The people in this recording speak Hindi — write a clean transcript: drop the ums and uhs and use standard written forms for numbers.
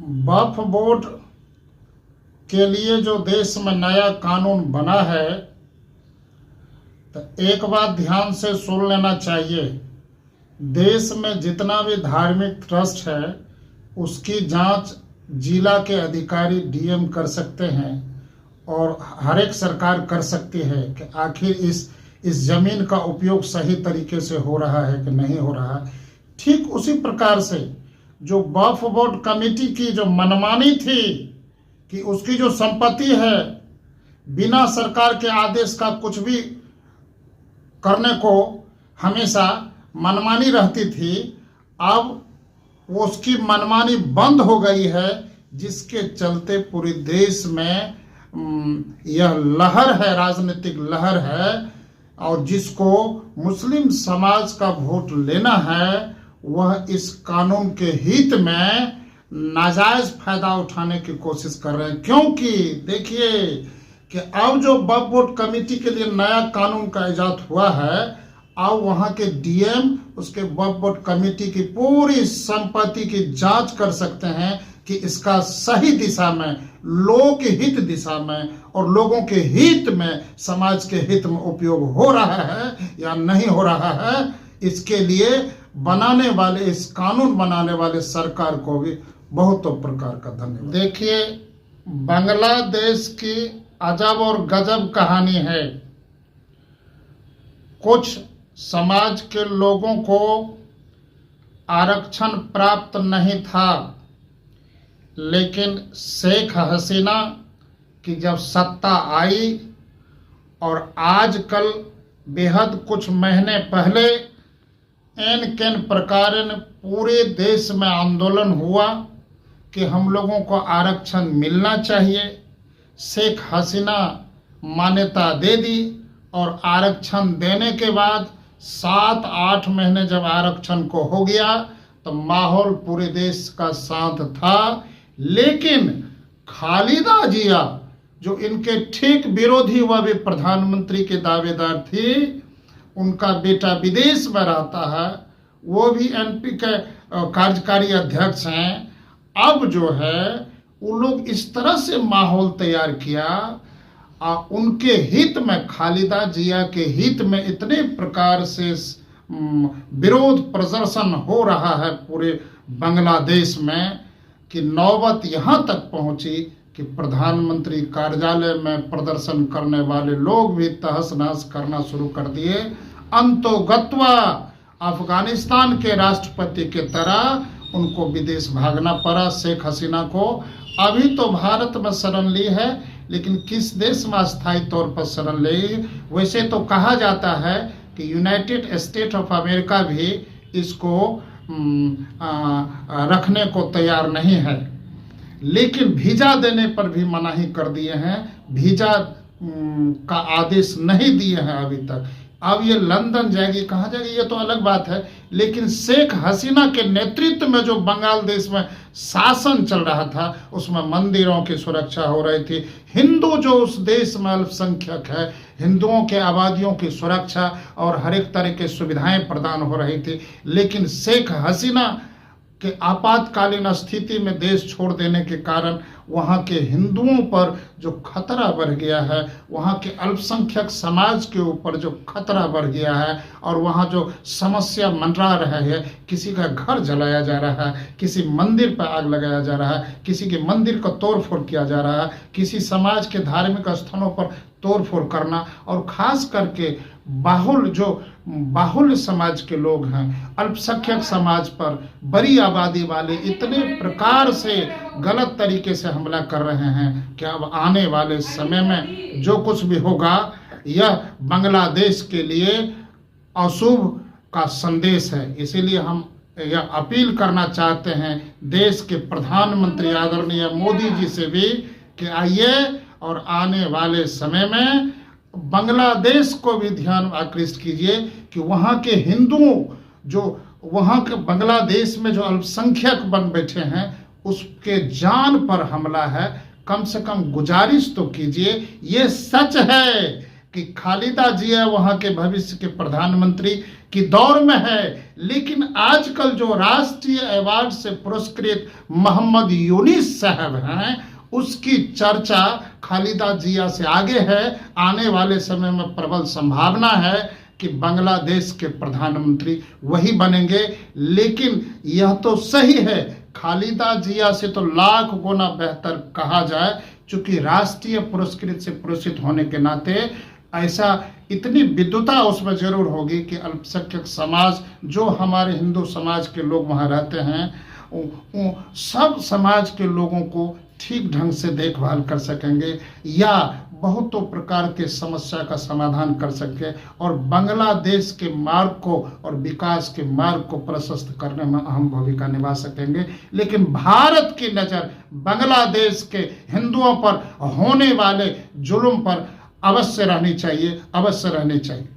वक्फ बोर्ड के लिए जो देश में नया कानून बना है, तो एक बात ध्यान से सुन लेना चाहिए। देश में जितना भी धार्मिक ट्रस्ट है उसकी जांच जिला के अधिकारी डीएम कर सकते हैं और हर एक सरकार कर सकती है कि आखिर इस जमीन का उपयोग सही तरीके से हो रहा है कि नहीं हो रहा है। ठीक उसी प्रकार से जो वक्फ बोर्ड कमेटी की जो मनमानी थी कि उसकी जो संपत्ति है बिना सरकार के आदेश का कुछ भी करने को हमेशा मनमानी रहती थी, अब उसकी मनमानी बंद हो गई है, जिसके चलते पूरे देश में यह लहर है, राजनीतिक लहर है, और जिसको मुस्लिम समाज का वोट लेना है वह इस कानून के हित में नाजायज फायदा उठाने की कोशिश कर रहे हैं। क्योंकि देखिए कि अब जो वक्फ बोर्ड कमेटी के लिए नया कानून का इजाद हुआ है, अब वहां के डीएम उसके वक्फ बोर्ड कमेटी की पूरी संपत्ति की जांच कर सकते हैं कि इसका सही दिशा में, लोक हित दिशा में और लोगों के हित में, समाज के हित में उपयोग हो रहा है या नहीं हो रहा है। इसके लिए बनाने वाले, इस कानून बनाने वाले सरकार को भी बहुत प्रकार का धन्यवाद। देखिए, बांग्लादेश की अजब और गजब कहानी है। कुछ समाज के लोगों को आरक्षण प्राप्त नहीं था, लेकिन शेख हसीना की जब सत्ता आई और आजकल बेहद कुछ महीने पहले एन केन प्रकार पूरे देश में आंदोलन हुआ कि हम लोगों को आरक्षण मिलना चाहिए। शेख हसीना मान्यता दे दी और आरक्षण देने के बाद 7-8 महीने जब आरक्षण को हो गया तो माहौल पूरे देश का शांत था। लेकिन खालिदा जिया, जो इनके ठीक विरोधी, वह भी प्रधानमंत्री के दावेदार थी, उनका बेटा विदेश में रहता है, वो भी एनपी के कार्यकारी अध्यक्ष हैं। अब जो है वो लोग इस तरह से माहौल तैयार किया, उनके हित में, खालिदा जिया के हित में इतने प्रकार से विरोध प्रदर्शन हो रहा है पूरे बांग्लादेश में कि नौबत यहाँ तक पहुँची कि प्रधानमंत्री कार्यालय में प्रदर्शन करने वाले लोग भी तहस नहस करना शुरू कर दिए। अंतोगत्वा अफगानिस्तान के राष्ट्रपति के तरह उनको विदेश भागना पड़ा। शेख हसीना को अभी तो भारत में शरण ली है, लेकिन किस देश में अस्थायी तौर पर शरण ली? वैसे तो कहा जाता है कि यूनाइटेड स्टेट ऑफ अमेरिका भी इसको रखने को तैयार नहीं है, लेकिन वीजा देने पर भी मनाही कर दिए हैं, वीजा का आदेश नहीं दिए हैं अभी तक। अब ये लंदन जाएगी, कहाँ जाएगी ये तो अलग बात है, लेकिन शेख हसीना के नेतृत्व में जो बांग्लादेश में शासन चल रहा था उसमें मंदिरों की सुरक्षा हो रही थी। हिंदू जो उस देश में अल्पसंख्यक है, हिंदुओं के आबादियों की सुरक्षा और हर एक तरह की सुविधाएं प्रदान हो रही थी। लेकिन शेख हसीना के आपातकालीन स्थिति में देश छोड़ देने के कारण वहाँ के हिंदुओं पर जो खतरा बढ़ गया है, वहाँ के अल्पसंख्यक समाज के ऊपर जो खतरा बढ़ गया है और वहाँ जो समस्या मंडरा रहा है, किसी का घर जलाया जा रहा है, किसी मंदिर पर आग लगाया जा रहा है, किसी के मंदिर का तोड़फोड़ किया जा रहा है, किसी समाज के धार्मिक स्थलों पर तोड़फोड़ करना, और खास करके बाहुल्य समाज के लोग हैं, अल्पसंख्यक समाज पर बड़ी आबादी वाले इतने प्रकार से गलत तरीके से हमला कर रहे हैं कि अब आने वाले समय में जो कुछ भी होगा यह बांग्लादेश के लिए अशुभ का संदेश है। इसीलिए हम यह अपील करना चाहते हैं देश के प्रधानमंत्री आदरणीय मोदी जी से भी कि आइए और आने वाले समय में बांग्लादेश को भी ध्यान आकृष्ट कीजिए कि वहाँ के हिंदुओं, जो वहाँ के बांग्लादेश में जो अल्पसंख्यक बन बैठे हैं, उसके जान पर हमला है। कम से कम गुजारिश तो कीजिए। ये सच है कि खालिदा जिया वहां के भविष्य के प्रधानमंत्री की दौर में है, लेकिन आजकल जो राष्ट्रीय अवार्ड से पुरस्कृत मोहम्मद यूनिस साहब हैं, उसकी चर्चा खालिदा जिया से आगे है। आने वाले समय में प्रबल संभावना है कि बांग्लादेश के प्रधानमंत्री वही बनेंगे। लेकिन यह तो सही है, खालिदा जिया से तो लाख गुना बेहतर कहा जाए, चूंकि राष्ट्रीय पुरस्कृत से पुरस्कृत होने के नाते ऐसा इतनी विद्वता उसमें जरूर होगी कि अल्पसंख्यक समाज, जो हमारे हिंदू समाज के लोग वहाँ रहते हैं, सब समाज के लोगों को ठीक ढंग से देखभाल कर सकेंगे या बहुतों प्रकार के समस्या का समाधान कर सके और बांग्लादेश के मार्ग को और विकास के मार्ग को प्रशस्त करने में अहम भूमिका निभा सकेंगे। लेकिन भारत की नज़र बांग्लादेश के हिंदुओं पर होने वाले जुल्म पर अवश्य रहनी चाहिए, अवश्य रहनी चाहिए।